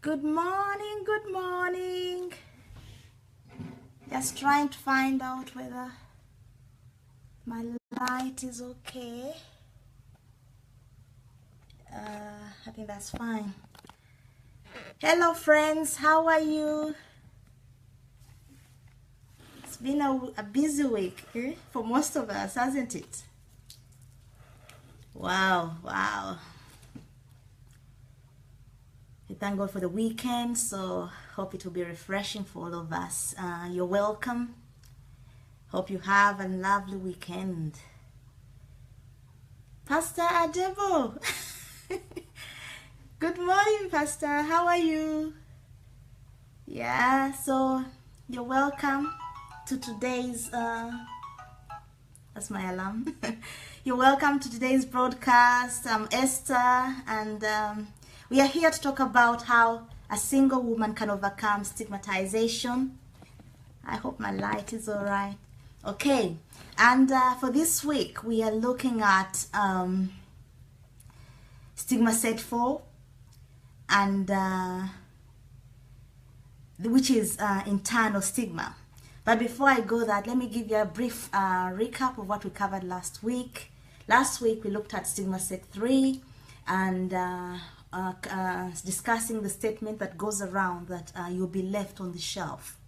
Good morning, good morning. Just trying to find out whether my light is okay. I think that's fine. Hello friends, how are you? It's been a busy week for most of us, hasn't it? Wow. We thank God for the weekend, so hope it will be refreshing for all of us. You're welcome. Hope you have a lovely weekend. Pastor Adebo. Good morning, Pastor. How are you? Yeah, so you're welcome to today's that's my alarm. You're welcome to today's broadcast. I'm Esther, and we are here to talk about how a single woman can overcome stigmatization. I hope my light is all right. Okay, and for this week we are looking at Stigma Set 4, and which is internal stigma. But before I go that, let me give you a brief recap of what we covered last week. Last week we looked at Stigma Set 3 and discussing the statement that goes around that you'll be left on the shelf,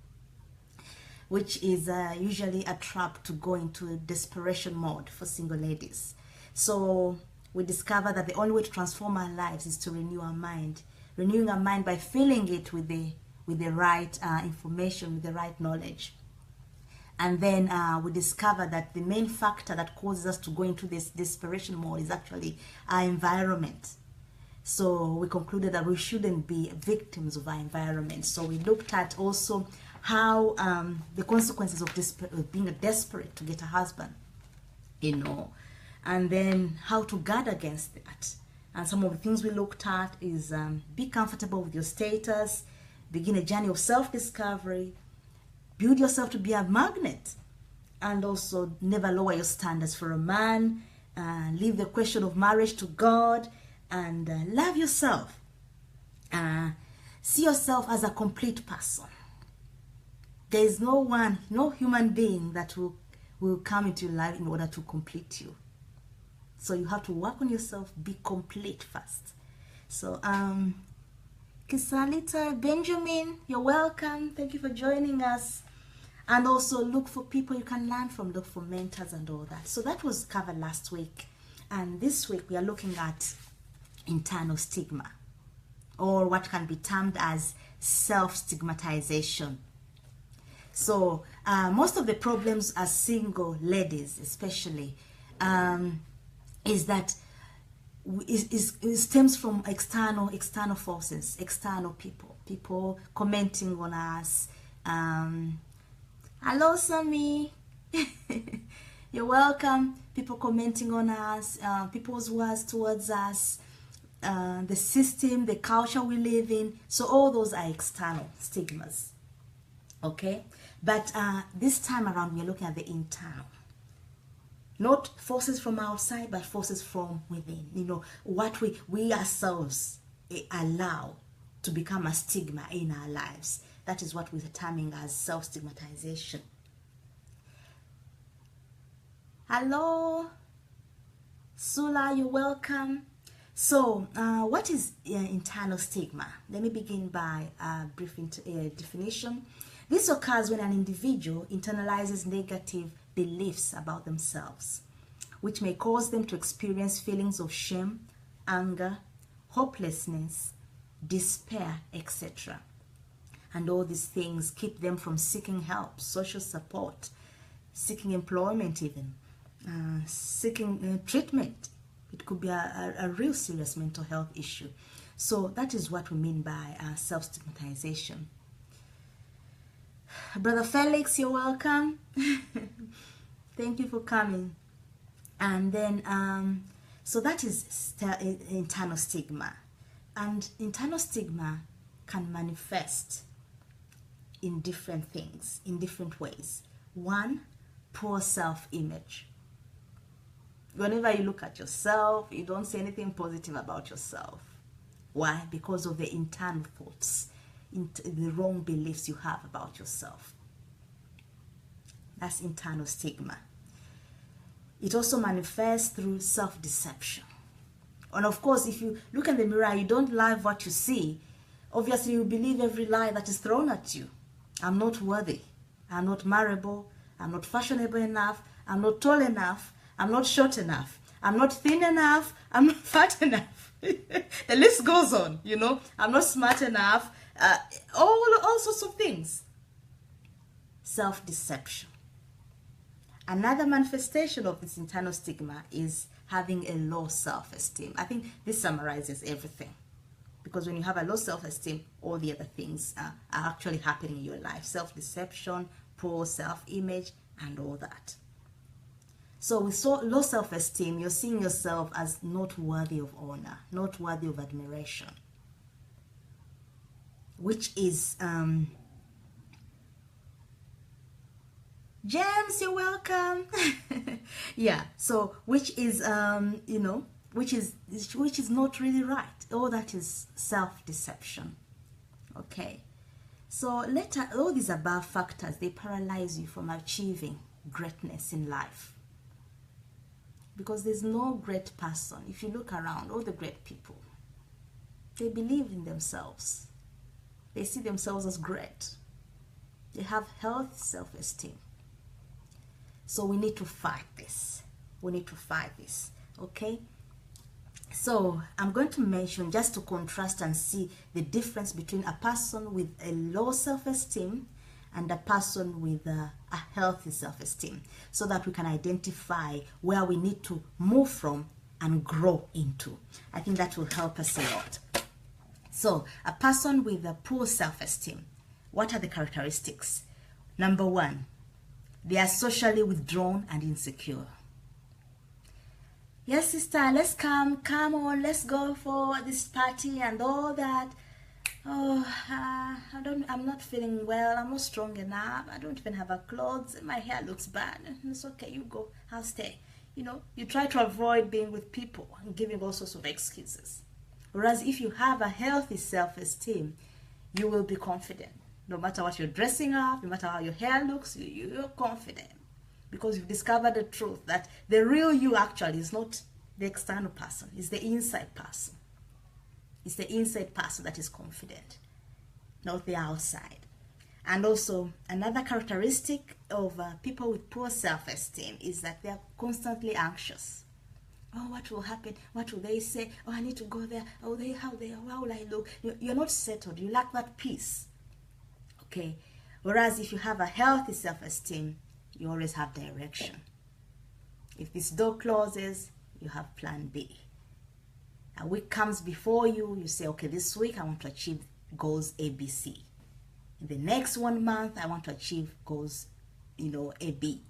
which is usually a trap to go into a desperation mode for single ladies. So we discover that the only way to transform our lives is to renew our mind. Renewing our mind by filling it with the right information, with the right knowledge. And then we discover that the main factor that causes us to go into this desperation mode is actually our environment. So we concluded that we shouldn't be victims of our environment. So we looked at also how the consequences of being desperate to get a husband, and then how to guard against that. And some of the things we looked at is be comfortable with your status, begin a journey of self-discovery, build yourself to be a magnet, and also never lower your standards for a man, leave the question of marriage to God, and love yourself. See yourself as a complete person. There is no human being that will come into your life in order to complete you. So you have to work on yourself, be complete first. So Kisalita, Benjamin, you're welcome. Thank you for joining us. And also look for people you can learn from, look for mentors and all that. So that was covered last week. And this week we are looking at internal stigma, or what can be termed as self-stigmatization. So most of the problems as single ladies especially is that it stems from external forces, external people commenting on us. Hello Sammy. You're welcome. People commenting on us, people's words towards us, the system, the culture we live in. So all those are external stigmas. Okay, but this time around we're looking at the internal. Not forces from outside, but forces from within. What we ourselves allow to become a stigma in our lives. That is what we're terming as self-stigmatization. Hello, Sula, you're welcome. So, what is internal stigma? Let me begin by a brief definition. This occurs when an individual internalizes negative beliefs about themselves, which may cause them to experience feelings of shame, anger, hopelessness, despair, etc. And all these things keep them from seeking help, social support, seeking employment even, seeking treatment. It could be a real serious mental health issue. So that is what we mean by self-stigmatization. Brother Felix, you're welcome. Thank you for coming. And then, so that is internal stigma. And internal stigma can manifest in different things, in different ways. One, poor self-image. Whenever you look at yourself, you don't say anything positive about yourself. Why? Because of the internal thoughts, the wrong beliefs you have about yourself. That's internal stigma. It also manifests through self-deception. And of course, if you look in the mirror, you don't like what you see, obviously you believe every lie that is thrown at you. I'm not worthy. I'm not marriable. I'm not fashionable enough. I'm not tall enough. I'm not short enough. I'm not thin enough. I'm not fat enough. The list goes on, you know. I'm not smart enough. All sorts of things. Self-deception. Another manifestation of this internal stigma is having a low self-esteem. I think this summarizes everything. Because when you have a low self-esteem, all the other things are actually happening in your life. Self-deception, poor self-image, and all that. So with low self-esteem, you're seeing yourself as not worthy of honor, not worthy of admiration. Which is... James, you're welcome. Yeah, so which is you know, which is not really right. All that is self-deception. Okay, so all these above factors, they paralyze you from achieving greatness in life, because there's no great person. If you look around, all the great people, they believe in themselves. They see themselves as great. They have healthy self-esteem. So we need to fight this. We need to fight this, okay? So I'm going to mention, just to contrast and see the difference between a person with a low self-esteem and a person with a healthy self-esteem, so that we can identify where we need to move from and grow into. I think that will help us a lot. So a person with a poor self-esteem, what are the characteristics? Number one, they are socially withdrawn and insecure. Yes, sister, let's come on, let's go for this party and all that. Oh, I'm not feeling well, I'm not strong enough, I don't even have a clothes, my hair looks bad. It's okay, you go, I'll stay. You know, you try to avoid being with people and giving all sorts of excuses. Whereas if you have a healthy self-esteem, you will be confident. No matter what you're dressing up, no matter how your hair looks, you're confident. Because you've discovered the truth that the real you actually is not the external person, it's the inside person. It's the inside person that is confident, not the outside. And also, another characteristic of people with poor self-esteem is that they are constantly anxious. Oh, what will happen? What will they say? Oh, I need to go there. Oh, how will I look? You're not settled. You lack that peace. Okay, whereas if you have a healthy self-esteem, you always have direction. If this door closes, you have plan B. A week comes before you, you say, okay, this week I want to achieve goals ABC. In the next 1 month, I want to achieve goals, AB.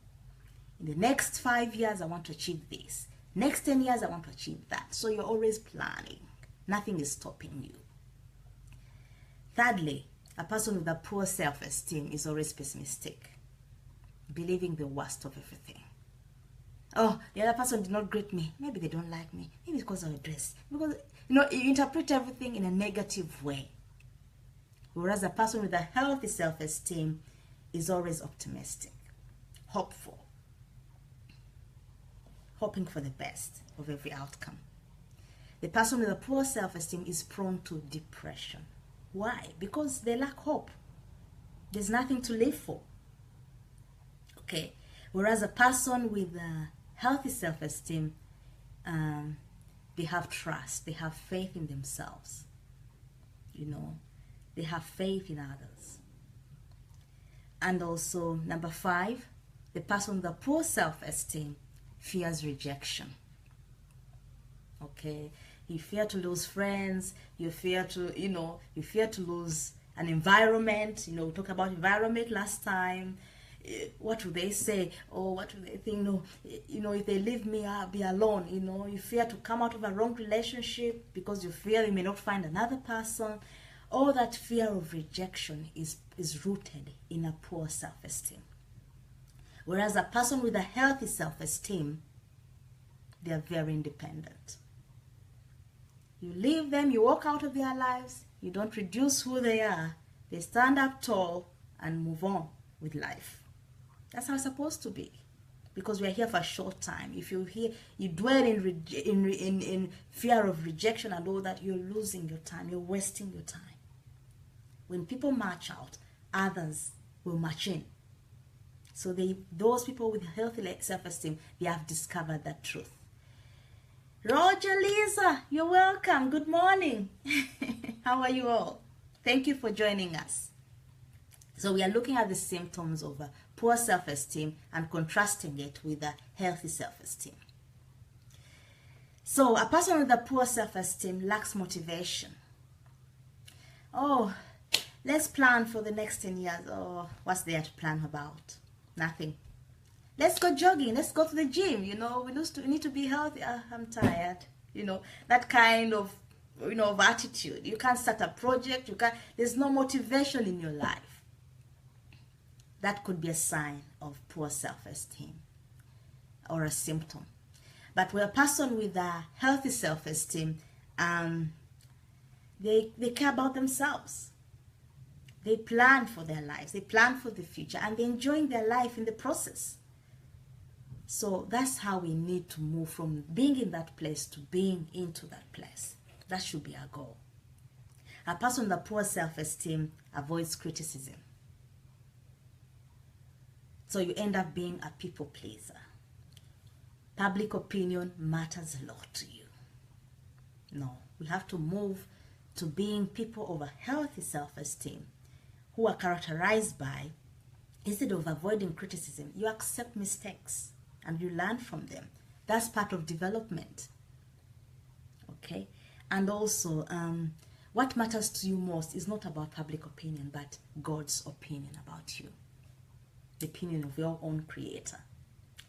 In the next 5 years, I want to achieve this. Next 10 years, I want to achieve that. So you're always planning. Nothing is stopping you. Thirdly, a person with a poor self-esteem is always pessimistic, believing the worst of everything. Oh, the other person did not greet me. Maybe they don't like me. Maybe it's because of the dress. Because, you interpret everything in a negative way. Whereas a person with a healthy self-esteem is always optimistic, hopeful, hoping for the best of every outcome. The person with a poor self-esteem is prone to depression. Why? Because they lack hope. There's nothing to live for. Okay. Whereas a person with a healthy self-esteem, they have trust. They have faith in themselves. They have faith in others. And also, number 5, the person with a poor self-esteem fears rejection. Okay. You fear to lose friends, you fear to lose an environment. We talked about environment last time. What will they say? Or what will they think? No, if they leave me, I'll be alone. You fear to come out of a wrong relationship because you fear you may not find another person. All that fear of rejection is rooted in a poor self-esteem. Whereas a person with a healthy self-esteem, they are very independent. You leave them, you walk out of their lives, you don't reduce who they are. They stand up tall and move on with life. That's how it's supposed to be. Because we are here for a short time. If you dwell in fear of rejection and all that, you're losing your time. You're wasting your time. When people march out, others will march in. So those people with healthy self-esteem, they have discovered that truth. Roger, Lisa, you're welcome. Good morning. How are you all? Thank you for joining us. So we are looking at the symptoms of poor self-esteem and contrasting it with a healthy self-esteem. So a person with a poor self-esteem lacks motivation. Oh, let's plan for the next 10 years. Oh, what's there to plan about? Nothing. Let's go jogging. Let's go to the gym. You know, we need to be healthy. I'm tired. You know, that kind of, of attitude. You can't start a project. There's no motivation in your life. That could be a sign of poor self-esteem or a symptom. But with a person with a healthy self-esteem, they care about themselves. They plan for their lives. They plan for the future, and they're enjoying their life in the process. So that's how we need to move from being in that place to being into that place. That should be our goal. A person with a poor self-esteem avoids criticism. So you end up being a people pleaser. Public opinion matters a lot to you. No, we have to move to being people of a healthy self-esteem who are characterized by, instead of avoiding criticism, you accept mistakes and you learn from them. That's part of development. Okay? And also, what matters to you most is not about public opinion, but God's opinion about you. The opinion of your own creator.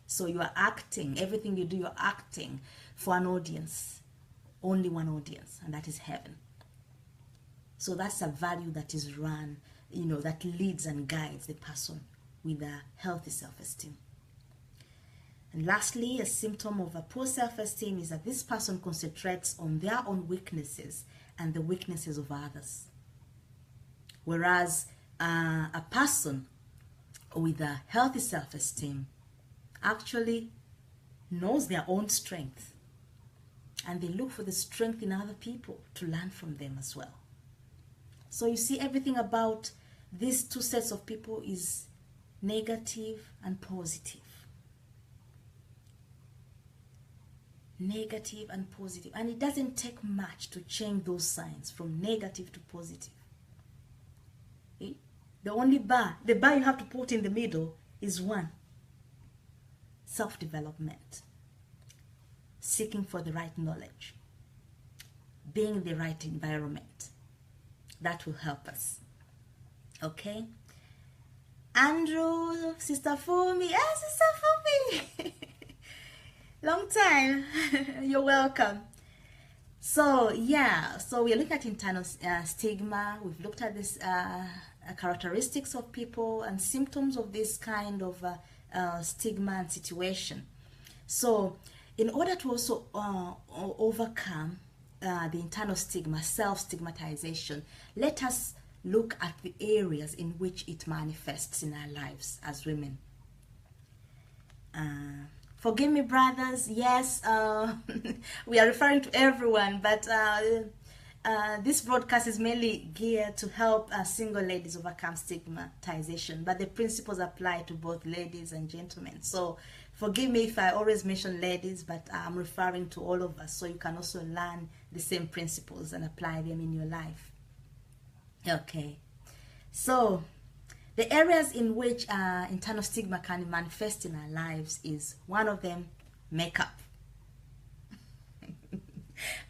So you are acting, everything you do, you're acting for an audience. Only one audience, and that is heaven. So that's a value that is run, that leads and guides the person with a healthy self-esteem. And lastly, a symptom of a poor self-esteem is that this person concentrates on their own weaknesses and the weaknesses of others. Whereas a person with a healthy self-esteem actually knows their own strength, and they look for the strength in other people to learn from them as well. So you see, everything about these two sets of people is negative and positive. Negative and positive. And it doesn't take much to change those signs from negative to positive. Okay? The bar you have to put in the middle is one. Self-development. Seeking for the right knowledge. Being in the right environment. That will help us. Okay? Andrew, Sister Fumi. Yes, Sister Fumi. Long time. You're welcome. So yeah, so we're looking at internal stigma. We've looked at this characteristics of people and symptoms of this kind of stigma and situation. So in order to also overcome the internal stigma, self-stigmatization, let us look at the areas in which it manifests in our lives as women. Forgive me, brothers. Yes, we are referring to everyone, but this broadcast is mainly geared to help single ladies overcome stigmatization, but the principles apply to both ladies and gentlemen. So forgive me if I always mention ladies, but I'm referring to all of us, so you can also learn the same principles and apply them in your life. Okay, so the areas in which internal stigma can manifest in our lives is, one of them, makeup.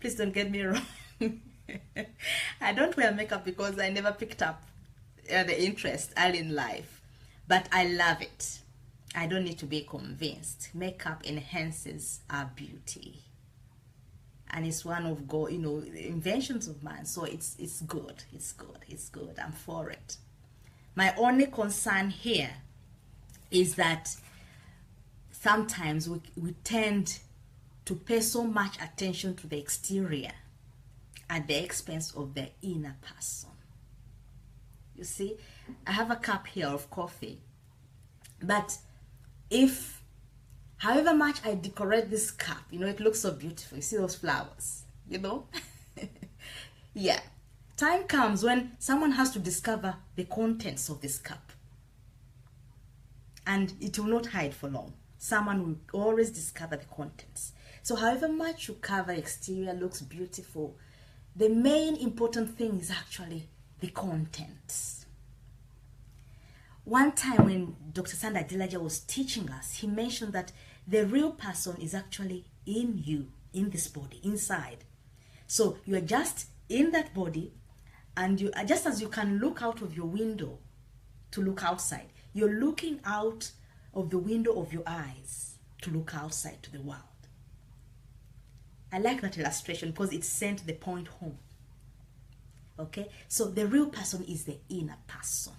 Please don't get me wrong. I don't wear makeup because I never picked up the interest early in life, but I love it. I don't need to be convinced. Makeup enhances our beauty, and it's one of God, inventions of man. So it's good. It's good. I'm for it. My only concern here is that sometimes we tend to pay so much attention to the exterior at the expense of the inner person. You see, I have a cup here of coffee, but if, however much I decorate this cup, you know, it looks so beautiful. You see those flowers, you know? Yeah. Time comes when someone has to discover the contents of this cup. And it will not hide for long. Someone will always discover the contents. So however much you cover exterior looks beautiful, the main important thing is actually the contents. One time when Dr. Sandra Dilaja was teaching us, he mentioned that the real person is actually in you, in this body, inside. So you are just in that body, and you are just as you can look out of your window to look outside, you're looking out of the window of your eyes to look outside to the world. I like that illustration because it sent the point home. Okay, so the real person is the inner person.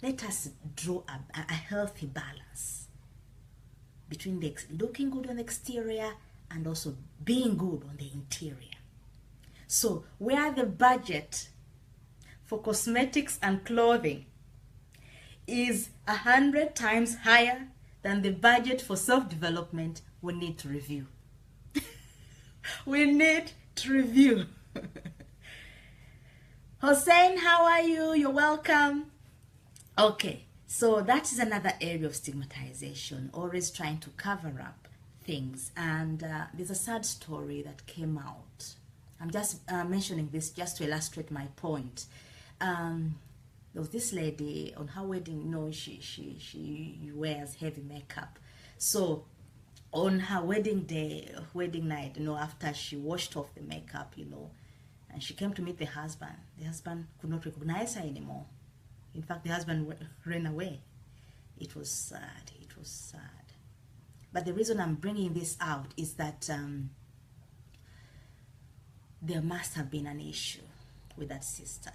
Let us draw a healthy balance between the looking good on the exterior and also being good on the interior. So where the budget for cosmetics and clothing is 100 times higher than the budget for self-development, we need to review. We need to review. Hossein, how are you? You're welcome. Okay, so that is another area of stigmatization, always trying to cover up things. And there's a sad story that came out. I'm just mentioning this just to illustrate my point. There was this lady on her wedding, you know, she wears heavy makeup. So on her wedding day, wedding night, you know, after she washed off the makeup, you know, and she came to meet the husband could not recognize her anymore. In fact, the husband ran away. It was sad. It was sad. But the reason I'm bringing this out is that there must have been an issue with that sister.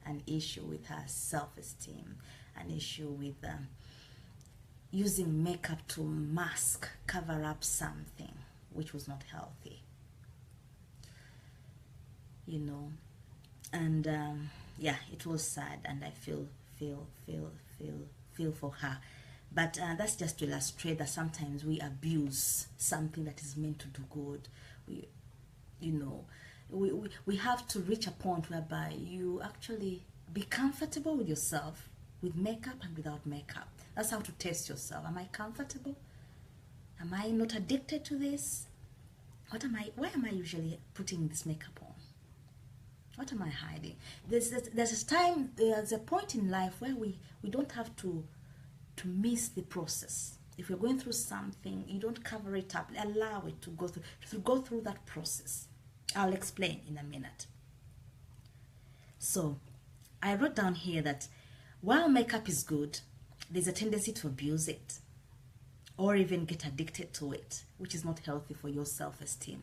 An issue with her self-esteem. An issue with using makeup to mask, cover up something which was not healthy. You know, and yeah, it was sad, and I feel for her. But that's just to illustrate that sometimes we abuse something that is meant to do good. We have to reach a point whereby you actually be comfortable with yourself, with makeup and without makeup. That's how to test yourself. Am I comfortable? Am I not addicted to this? Why am I usually putting this makeup on? What am I hiding? There's a point in life where we don't have to miss the process. If you're going through something, you don't cover it up. Allow it to go through that process. I'll explain in a minute. So I wrote down here that while makeup is good, there's a tendency to abuse it or even get addicted to it, which is not healthy for your self-esteem.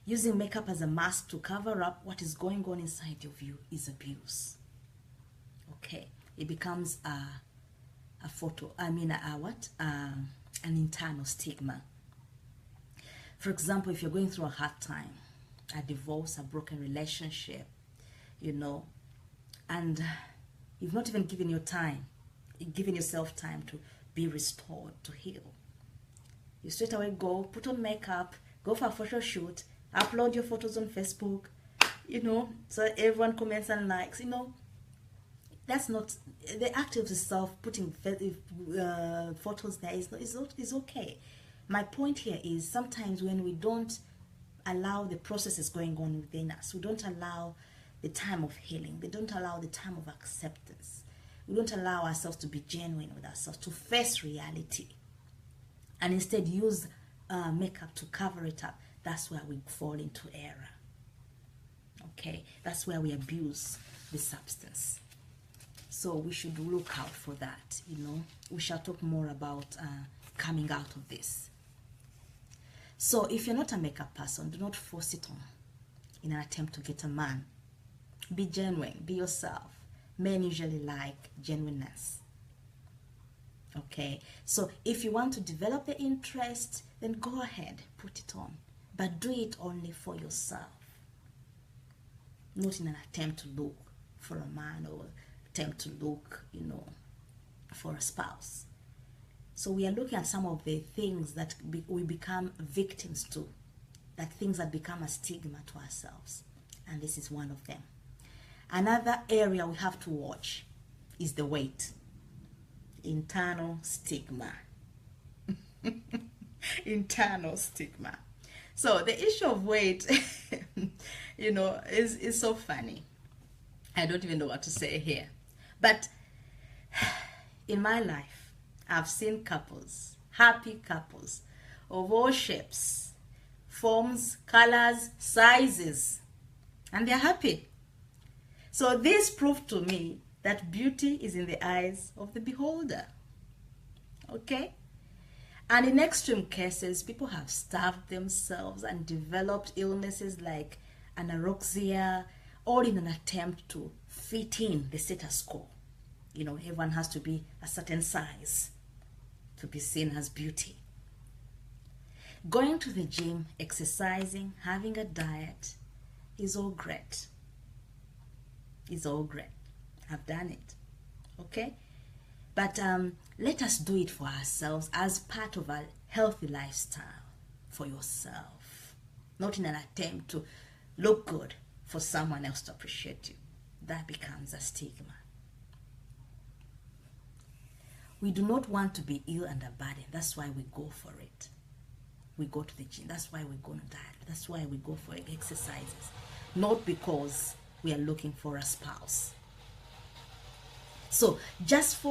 Using makeup as a mask to cover up what is going on inside of you is abuse. Okay, it becomes an internal stigma. For example, if you're going through a hard time, a divorce, a broken relationship, you know, and you've not even given yourself time to be restored, to heal. You straight away go, put on makeup, go for a photo shoot, upload your photos on Facebook, you know, so everyone comments and likes, you know. That's not the act of self putting photos there is okay. My point here is sometimes when we don't allow the processes going on within us, we don't allow the time of healing, we don't allow the time of acceptance, we don't allow ourselves to be genuine with ourselves, to face reality, and instead use makeup to cover it up. That's where we fall into error. Okay, that's where we abuse the substance. So we should look out for that, you know. We shall talk more about coming out of this. So if you're not a makeup person, do not force it on in an attempt to get a man. Be genuine, be yourself. Men usually like genuineness. Okay, so if you want to develop the interest, then go ahead, put it on. but do it only for yourself, not in an attempt to look for a man or attempt to look, for a spouse. So we are looking at some of the things that we become victims to, that things that become a stigma to ourselves. And this is one of them. Another area we have to watch is the weight. Internal stigma. Internal stigma. So the issue of weight, is so funny. I don't even know what to say here. But in my life, I've seen couples, happy couples, of all shapes, forms, colors, sizes, and they're happy. So this proved to me that beauty is in the eyes of the beholder. Okay? And in extreme cases, people have starved themselves and developed illnesses like anorexia, all in an attempt to fit in the status quo. Everyone has to be a certain size to be seen as beauty. Going to the gym, exercising, having a diet is all great. It's all great. I've done it. Okay? But let us do it for ourselves as part of a healthy lifestyle for yourself. Not in an attempt to look good for someone else to appreciate you. That becomes a stigma. We do not want to be ill and a burden. That's why we go for it. We go to the gym. That's why we go on a diet. That's why we go for exercises. Not because we are looking for a spouse. So just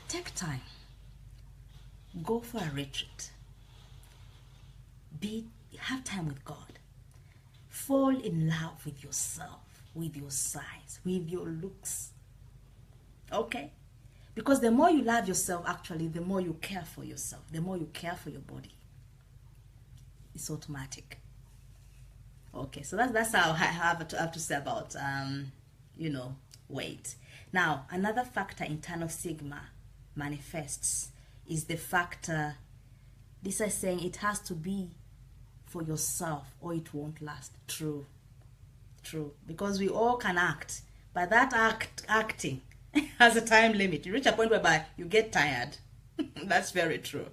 take time. Go for a retreat. Have time with God. Fall in love with yourself, with your size, with your looks. Okay? Because the more you love yourself, actually, the more you care for yourself, the more you care for your body. It's automatic. Okay, so that's how I have to say about, weight. Now, another factor internal stigma manifests is the factor, this is saying it has to be for yourself or it won't last. True. Because we all can act, but that acting has a time limit. You reach a point whereby you get tired. That's very true.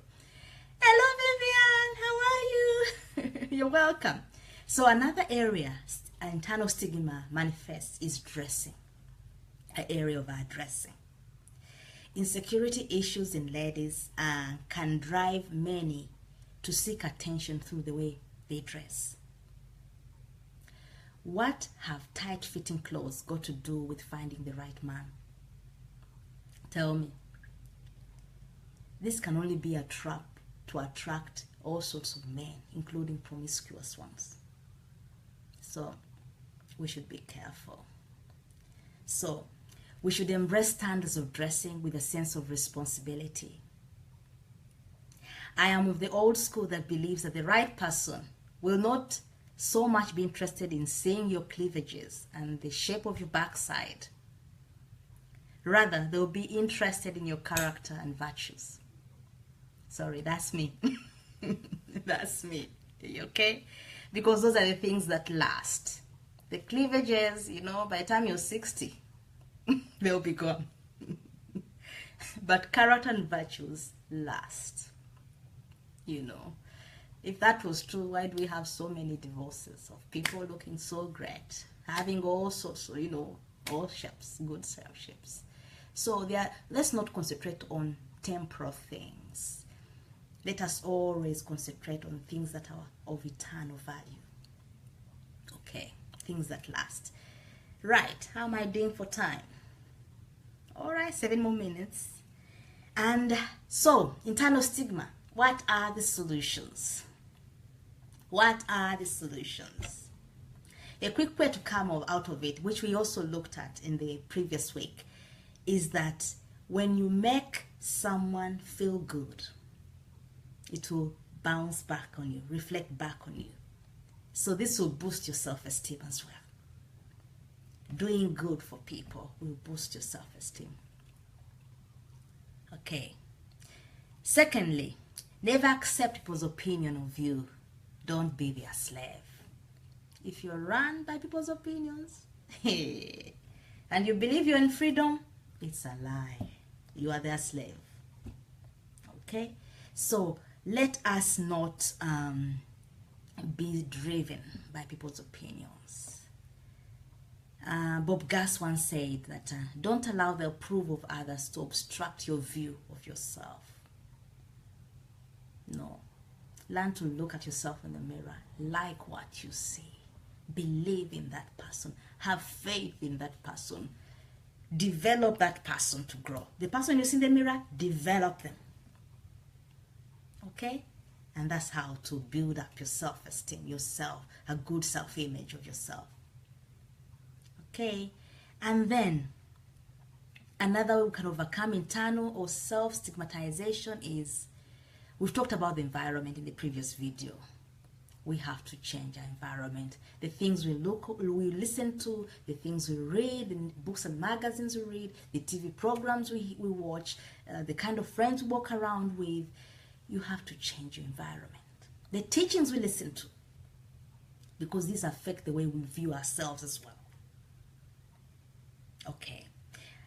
Hello, Vivian. How are you? You're welcome. So another area internal stigma manifests is dressing. An area of our dressing. Insecurity issues in ladies can drive many to seek attention through the way they dress. What have tight-fitting clothes got to do with finding the right man? Tell me. This can only be a trap to attract all sorts of men, including promiscuous ones. So, we should be careful. So, we should embrace standards of dressing with a sense of responsibility. I am of the old school that believes that the right person will not so much be interested in seeing your cleavages and the shape of your backside. Rather, they'll be interested in your character and virtues. Sorry, that's me. That's me. Okay? Because those are the things that last. The cleavages, by the time you're 60, they'll be gone. But character and virtues last. If that was true, why do we have so many divorces of people looking so great, having all sorts of, all shapes, good shapes? So let's not concentrate on temporal things. Let us always concentrate on things that are of eternal value. Okay, things that last. Right, how am I doing for time? All right, 7 more minutes. And so, internal stigma. What are the solutions? What are the solutions? A quick way to come out of it, which we also looked at in the previous week, is that when you make someone feel good, it will bounce back on you, reflect back on you. So this will boost your self-esteem as well. Doing good for people will boost your self-esteem. Okay. Secondly, never accept people's opinion of you. Don't be their slave. If you're run by people's opinions, and you believe you're in freedom, it's a lie. You are their slave. Okay? So let us not be driven by people's opinions. Bob Gass once said that don't allow the approval of others to obstruct your view of yourself. No. Learn to look at yourself in the mirror. Like what you see. Believe in that person. Have faith in that person. Develop that person to grow. The person you see in the mirror, develop them. Okay? And that's how to build up your self-esteem, yourself, a good self-image of yourself. Okay? And then, another way we can overcome internal or self-stigmatization is, we've talked about the environment in the previous video. We have to change our environment. The things we listen to, the things we read, the books and magazines we read, the TV programs we watch, the kind of friends we walk around with. You have to change your environment. The teachings we listen to, because these affect the way we view ourselves as well. Okay.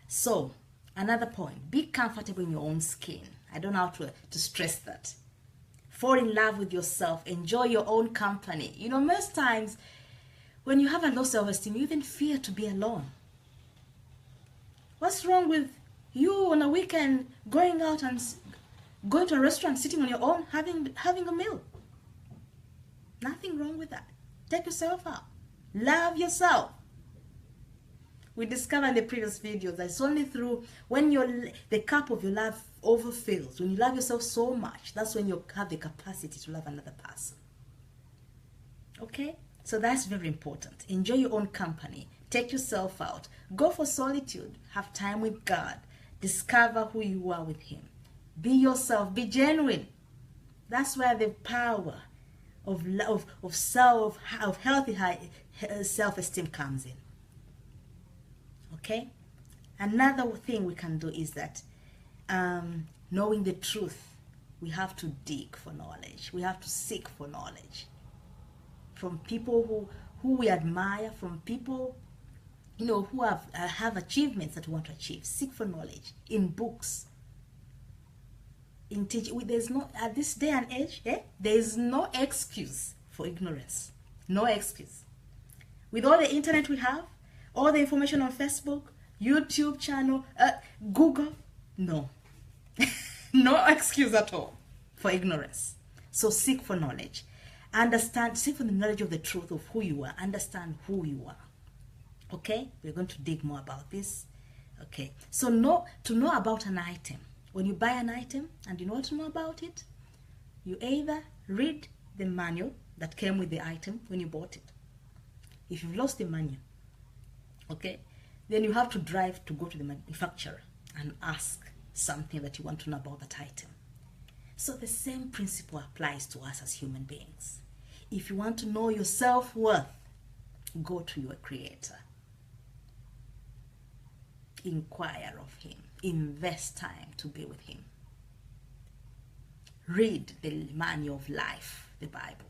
So, another point. Be comfortable in your own skin. I don't know how to stress that. Fall in love with yourself. Enjoy your own company. You know, most times when you have a low self-esteem, you even fear to be alone. What's wrong with you on a weekend going out and going to a restaurant, sitting on your own, having a meal? Nothing wrong with that. Take yourself out. Love yourself. We discovered in the previous videos that it's only through when the cup of your love overfills, when you love yourself so much, that's when you have the capacity to love another person. Okay? So that's very important. Enjoy your own company. Take yourself out. Go for solitude. Have time with God. Discover who you are with Him. Be yourself. Be genuine. That's where the power of healthy self-esteem comes in. Okay? Another thing we can do is that knowing the truth, we have to dig for knowledge. We have to seek for knowledge from people who we admire, from people, you know, who have achievements that we want to achieve. Seek for knowledge in books, in teaching. There's no, at this day and age, there is no excuse for ignorance. No excuse. With all the internet we have, all the information on Facebook, YouTube channel, Google, no. No excuse at all for ignorance. So seek for knowledge. Seek for the knowledge of the truth of who you are. Understand who you are. Okay? We're going to dig more about this. Okay. So to know about an item. When you buy an item and you know what to know about it, you either read the manual that came with the item when you bought it. If you've lost the manual, okay, then you have to drive to go to the manufacturer and ask something that you want to know about that item. So the same principle applies to us as human beings. If you want to know your self-worth, go to your Creator. Inquire of Him. Invest time to be with Him. Read the manual of life, the Bible.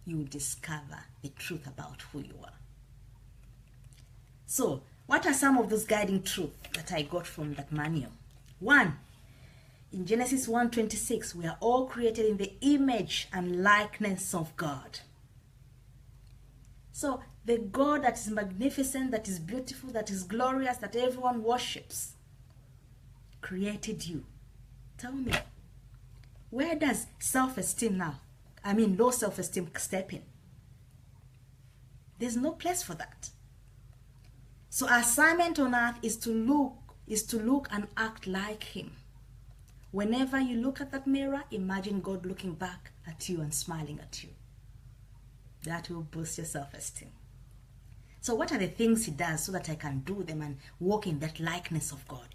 You will discover the truth about who you are. So, what are some of those guiding truths that I got from that manual? 1, in Genesis 1:26, we are all created in the image and likeness of God. So, the God that is magnificent, that is beautiful, that is glorious, that everyone worships, created you. Tell me, where does self-esteem low self-esteem step in? There's no place for that. So our assignment on earth is to look and act like Him. Whenever you look at that mirror, imagine God looking back at you and smiling at you. That will boost your self-esteem. So what are the things He does so that I can do them and walk in that likeness of God?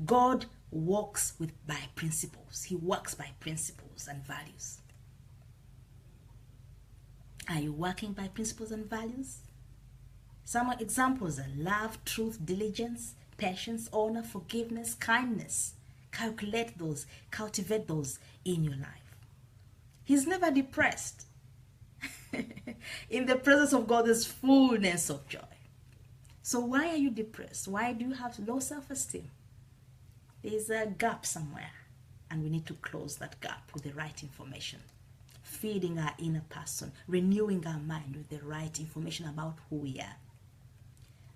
God walks by principles. He works by principles and values. Are you working by principles and values? Some examples are love, truth, diligence, patience, honor, forgiveness, kindness. Calculate those, cultivate those in your life. He's never depressed. In the presence of God, there's fullness of joy. So why are you depressed? Why do you have low self-esteem? There's a gap somewhere, and we need to close that gap with the right information. Feeding our inner person, renewing our mind with the right information about who we are.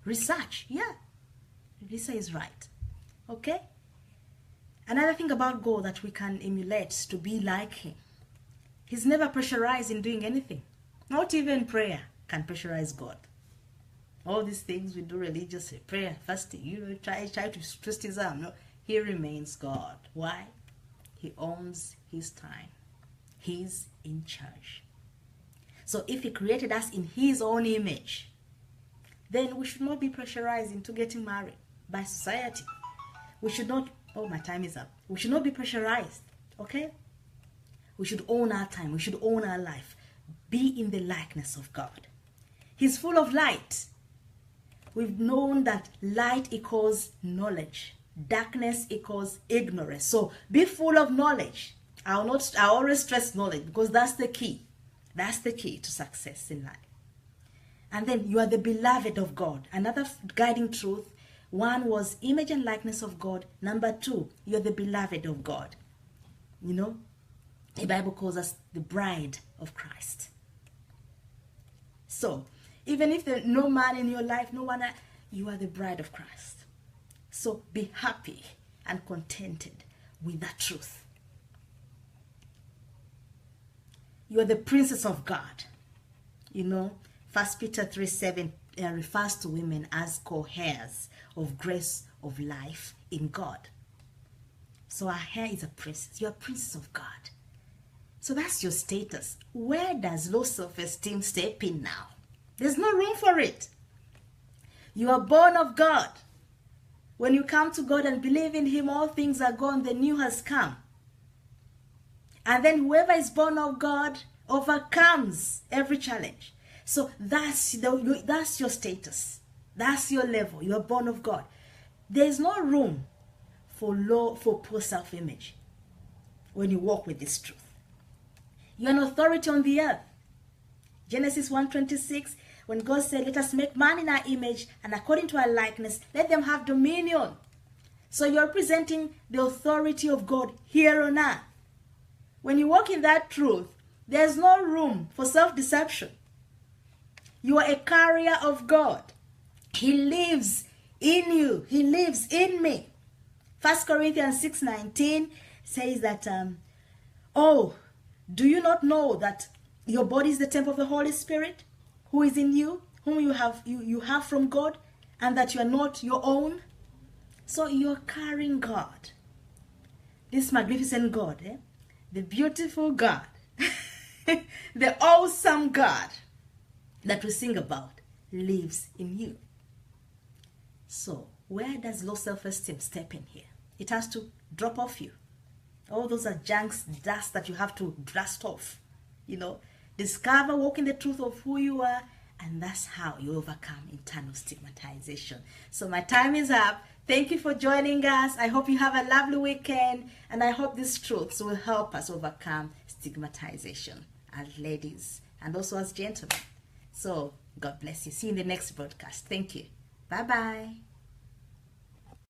Research, yeah. Lisa is right. Okay? Another thing about God that we can emulate to be like him. He's never pressurized in doing anything. Not even prayer can pressurize God. All these things we do religiously, prayer, fasting, try to twist his arm. No, he remains God. Why? He owns his time. He's in charge. So if he created us in his own image, then we should not be pressurized into getting married by society. We should not, oh, my time is up. We should not be pressurized, okay? We should own our time. We should own our life. Be in the likeness of God. He's full of light. We've known that light equals knowledge. Darkness equals ignorance. So be full of knowledge. I always stress knowledge because that's the key. That's the key to success in life. And then you are the beloved of God. Another guiding truth. One was image and likeness of God. Number two, you're the beloved of God. You know, the Bible calls us the bride of Christ. So, even if there's no man in your life, no one, you are the bride of Christ. So be happy and contented with that truth. You are the princess of God. You know, 1 Peter 3:7 refers to women as co-heirs of grace of life in God. So our hair is a princess. You're a princess of God. So that's your status. Where does low self-esteem step in now? There's no room for it. You are born of God. When you come to God and believe in him, all things are gone, the new has come. And then whoever is born of God overcomes every challenge. So that's your status. That's your level. You are born of God. There is no room for poor self-image when you walk with this truth. You are an authority on the earth. Genesis 1:26, when God said, let us make man in our image and according to our likeness, let them have dominion. So you're representing the authority of God here on earth. When you walk in that truth, there's no room for self-deception. You are a carrier of God. He lives in you. He lives in me. 1 Corinthians 6:19 says that, do you not know that your body is the temple of the Holy Spirit who is in you, whom you have from God, and that you are not your own? So you're carrying God. This magnificent God, the beautiful God, the awesome God that we sing about lives in you. So where does low self-esteem step in here? It has to drop off you. All those are junks, dust that you have to dust off. You know, discover, walk in the truth of who you are, and that's how you overcome internal stigmatization. So my time is up. Thank you for joining us. I hope you have a lovely weekend, and I hope these truths will help us overcome stigmatization as ladies and also as gentlemen. So God bless you. See you in the next broadcast. Thank you. Bye-bye.